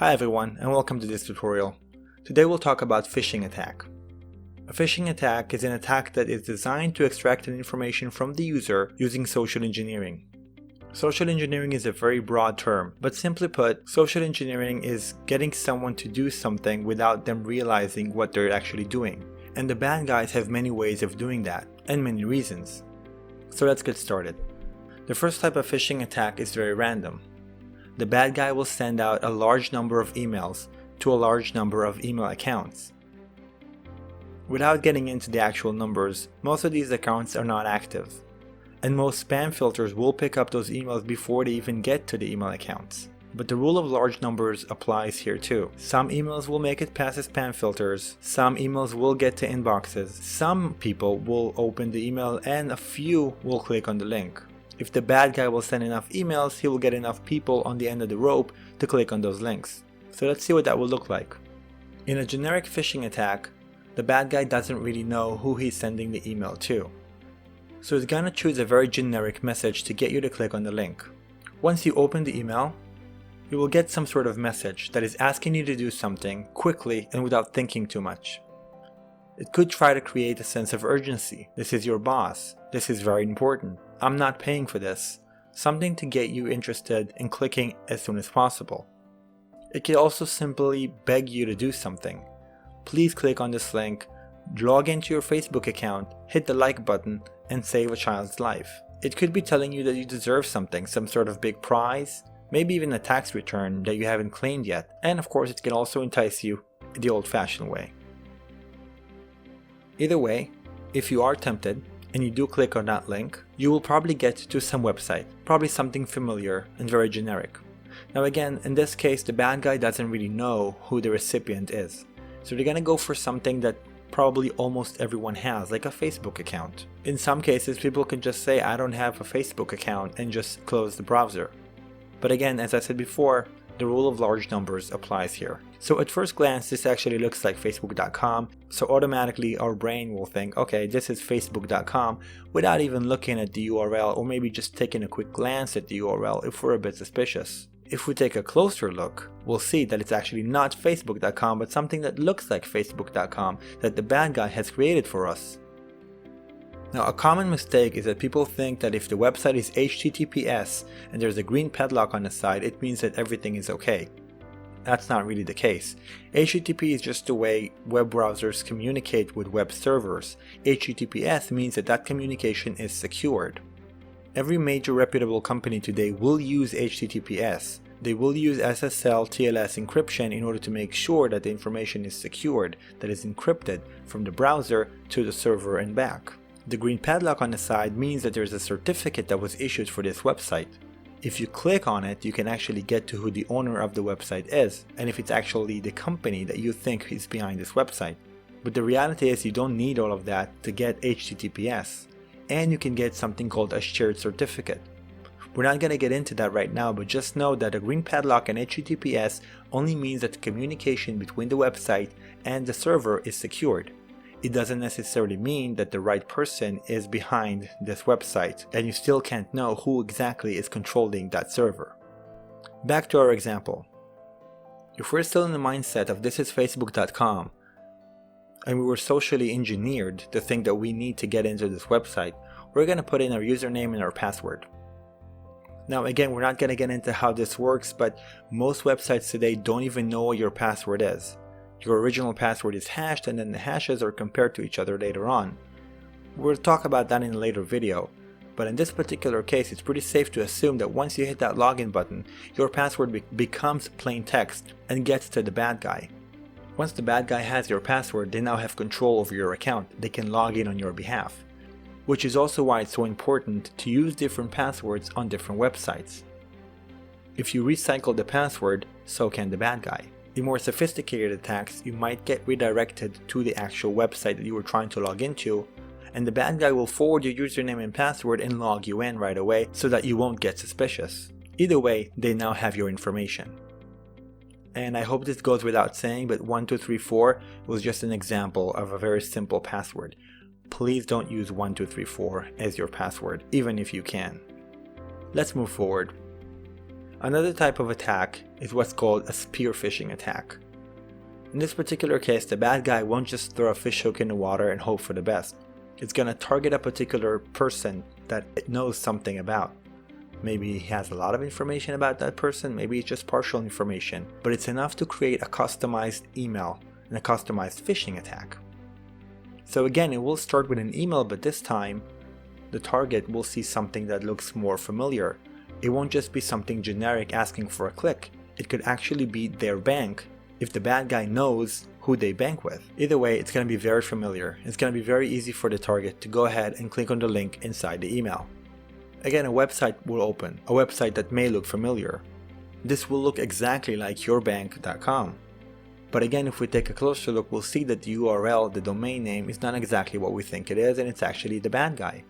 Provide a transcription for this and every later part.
Hi everyone, and welcome to this tutorial. Today we'll talk about phishing attack. A phishing attack is an attack that is designed to extract information from the user using social engineering. Social engineering is a very broad term, but simply put, social engineering is getting someone to do something without them realizing what they're actually doing. And the bad guys have many ways of doing that, and many reasons. So let's get started. The first type of phishing attack is very random. The bad guy will send out a large number of emails to a large number of email accounts. Without getting into the actual numbers, most of these accounts are not active, and most spam filters will pick up those emails before they even get to the email accounts. But the rule of large numbers applies here too. Some emails will make it past the spam filters, some emails will get to inboxes, some people will open the email, and a few will click on the link. If the bad guy will send enough emails, he will get enough people on the end of the rope to click on those links. So let's see what that will look like. In a generic phishing attack, the bad guy doesn't really know who he's sending the email to. So he's gonna choose a very generic message to get you to click on the link. Once you open the email, you will get some sort of message that is asking you to do something quickly and without thinking too much. It could try to create a sense of urgency. This is your boss. This is very important. I'm not paying for this. Something to get you interested in clicking as soon as possible. It could also simply beg you to do something. Please click on this link, log into your Facebook account, hit the like button, and save a child's life. It could be telling you that you deserve something, some sort of big prize, maybe even a tax return that you haven't claimed yet. And of course, it can also entice you the old-fashioned way. Either way, if you are tempted, and you do click on that link, you will probably get to some website, probably something familiar and very generic. Now again, in this case, the bad guy doesn't really know who the recipient is. So they're gonna go for something that probably almost everyone has, like a Facebook account. In some cases, people can just say, I don't have a Facebook account, and just close the browser. But again, as I said before, the rule of large numbers applies here. So at first glance, this actually looks like facebook.com, so automatically our brain will think, okay, this is facebook.com, without even looking at the URL, or maybe just taking a quick glance at the URL if we're a bit suspicious. If we take a closer look, we'll see that it's actually not facebook.com, but something that looks like facebook.com that the bad guy has created for us. Now, a common mistake is that people think that if the website is HTTPS and there's a green padlock on the side, it means that everything is okay. That's not really the case. HTTP is just the way web browsers communicate with web servers. HTTPS means that that communication is secured. Every major reputable company today will use HTTPS. They will use SSL TLS encryption in order to make sure that the information is secured, that is encrypted from the browser to the server and back. The green padlock on the side means that there's a certificate that was issued for this website. If you click on it, you can actually get to who the owner of the website is, and if it's actually the company that you think is behind this website. But the reality is you don't need all of that to get HTTPS, and you can get something called a shared certificate. We're not going to get into that right now, but just know that a green padlock and HTTPS only means that the communication between the website and the server is secured. It doesn't necessarily mean that the right person is behind this website, and you still can't know who exactly is controlling that server. Back to our example. If we're still in the mindset of this is facebook.com, and we were socially engineered to think that we need to get into this website, we're going to put in our username and our password. Now again, we're not going to get into how this works, but most websites today don't even know what your password is. Your original password is hashed, and then the hashes are compared to each other later on. We'll talk about that in a later video, but in this particular case, it's pretty safe to assume that once you hit that login button, your password becomes plain text and gets to the bad guy. Once the bad guy has your password, they now have control over your account. They can log in on your behalf, which is also why it's so important to use different passwords on different websites. If you recycle the password, so can the bad guy. In more sophisticated attacks, you might get redirected to the actual website that you were trying to log into, and the bad guy will forward your username and password and log you in right away so that you won't get suspicious. Either way, they now have your information. And I hope this goes without saying, but 1234 was just an example of a very simple password. Please don't use 1234 as your password, even if you can. Let's move forward. Another type of attack is what's called a spear phishing attack. In this particular case, the bad guy won't just throw a fish hook in the water and hope for the best. It's going to target a particular person that it knows something about. Maybe he has a lot of information about that person, maybe it's just partial information, but it's enough to create a customized email and a customized phishing attack. So again, it will start with an email, but this time the target will see something that looks more familiar. It won't just be something generic asking for a click. It could actually be their bank if the bad guy knows who they bank with. Either way, it's going to be very familiar. It's going to be very easy for the target to go ahead and click on the link inside the email. Again, a website will open, a website that may look familiar. This will look exactly like yourbank.com. But again, if we take a closer look, we'll see that the URL, the domain name, is not exactly what we think it is, and it's actually the bad guy.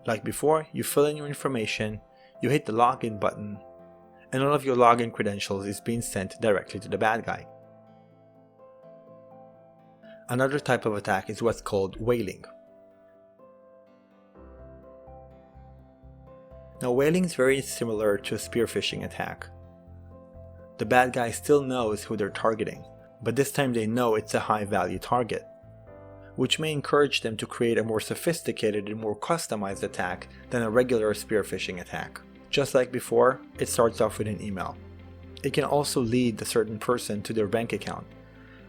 Like before, you fill in your information, you hit the login button, and all of your login credentials is being sent directly to the bad guy. Another type of attack is what's called whaling. Now, whaling is very similar to a spear phishing attack. The bad guy still knows who they're targeting, but this time they know it's a high value target, which may encourage them to create a more sophisticated and more customized attack than a regular spear phishing attack. Just like before, it starts off with an email. It can also lead a certain person to their bank account,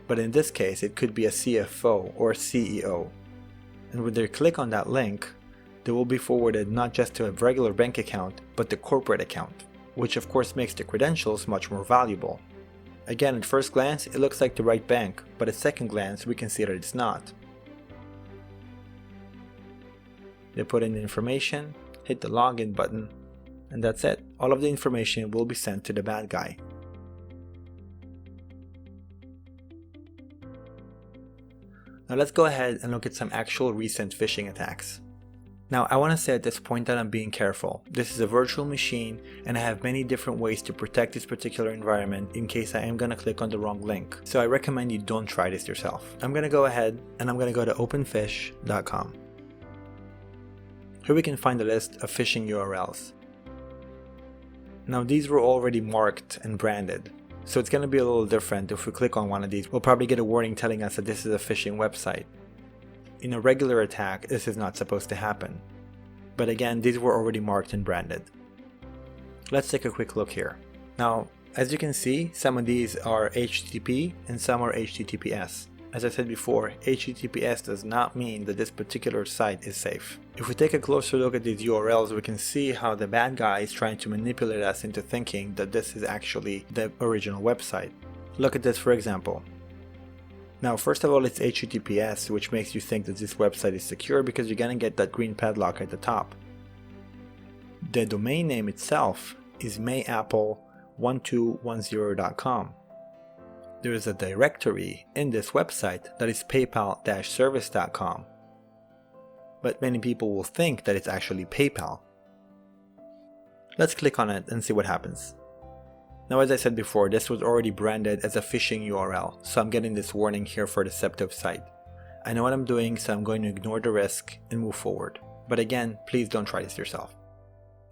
but in this case it could be a CFO or a CEO. And when they click on that link, they will be forwarded not just to a regular bank account, but the corporate account, which of course makes the credentials much more valuable. Again, at first glance, it looks like the right bank, but at second glance, we can see that it's not. They put in the information, hit the login button, and that's it. All of the information will be sent to the bad guy. Now let's go ahead and look at some actual recent phishing attacks. Now I want to say at this point that I'm being careful. This is a virtual machine and I have many different ways to protect this particular environment in case I am going to click on the wrong link. So I recommend you don't try this yourself. I'm going to go ahead and I'm going to go to openfish.com. Here we can find a list of phishing URLs. Now these were already marked and branded. So it's going to be a little different. If we click on one of these, we'll probably get a warning telling us that this is a phishing website. In a regular attack, this is not supposed to happen. But again, these were already marked and branded. Let's take a quick look here. Now, as you can see, some of these are HTTP and some are HTTPS. As I said before, HTTPS does not mean that this particular site is safe. If we take a closer look at these URLs, we can see how the bad guy is trying to manipulate us into thinking that this is actually the original website. Look at this for example. Now, first of all, it's HTTPS, which makes you think that this website is secure because you're going to get that green padlock at the top. The domain name itself is mayapple1210.com. There is a directory in this website that is paypal-service.com. But many people will think that it's actually PayPal. Let's click on it and see what happens. Now, as I said before, this was already branded as a phishing URL, so I'm getting this warning here for a deceptive site. I know what I'm doing, so I'm going to ignore the risk and move forward. But again, please don't try this yourself.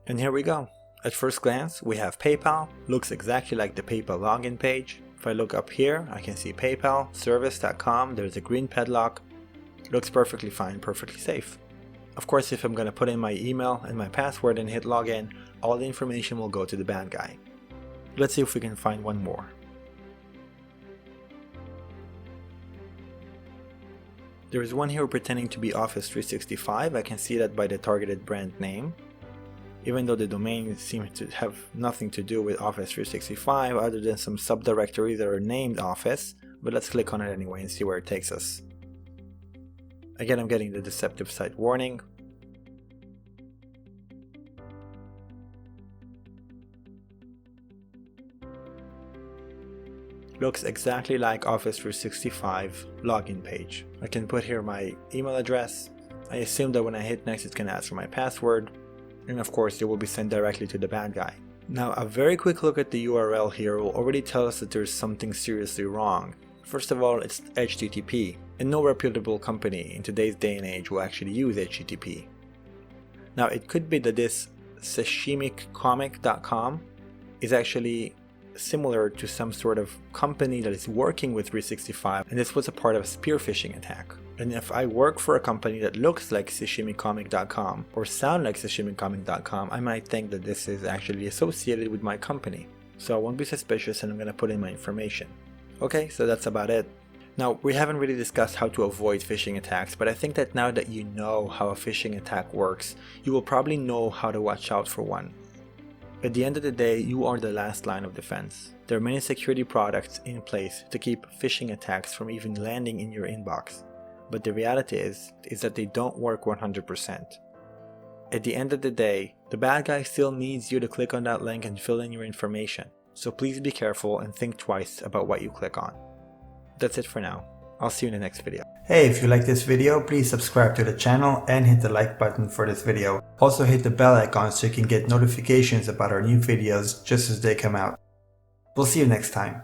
And here we go. At first glance, we have PayPal, looks exactly like the PayPal login page. If I look up here, I can see paypal-service.com, there's a green padlock. Looks perfectly fine, perfectly safe. Of course, if I'm going to put in my email and my password and hit login, all the information will go to the bad guy. Let's see if we can find one more. There is one here pretending to be Office 365. I can see that by the targeted brand name. Even though the domain seems to have nothing to do with Office 365 other than some subdirectories that are named Office, but let's click on it anyway and see where it takes us. Again, I'm getting the deceptive site warning. Looks exactly like Office 365 login page. I can put here my email address. I assume that when I hit next it's going to ask for my password. And of course it will be sent directly to the bad guy. Now a very quick look at the URL here will already tell us that there's something seriously wrong. First of all, it's HTTP, and no reputable company in today's day and age will actually use HTTP. Now it could be that this sashimicomic.com is actually similar to some sort of company that is working with 365, and this was a part of a spear phishing attack. And if I work for a company that looks like sashimicomic.com or sound like sashimicomic.com, I might think that this is actually associated with my company. So I won't be suspicious, and I'm going to put in my information. Okay, so that's about it. Now, we haven't really discussed how to avoid phishing attacks, but I think that now that you know how a phishing attack works, you will probably know how to watch out for one. At the end of the day, you are the last line of defense. There are many security products in place to keep phishing attacks from even landing in your inbox. But the reality is that they don't work 100%. At the end of the day, the bad guy still needs you to click on that link and fill in your information. So please be careful and think twice about what you click on. That's it for now. I'll see you in the next video. Hey, if you like this video, please subscribe to the channel and hit the like button for this video. Also hit the bell icon so you can get notifications about our new videos just as they come out. We'll see you next time.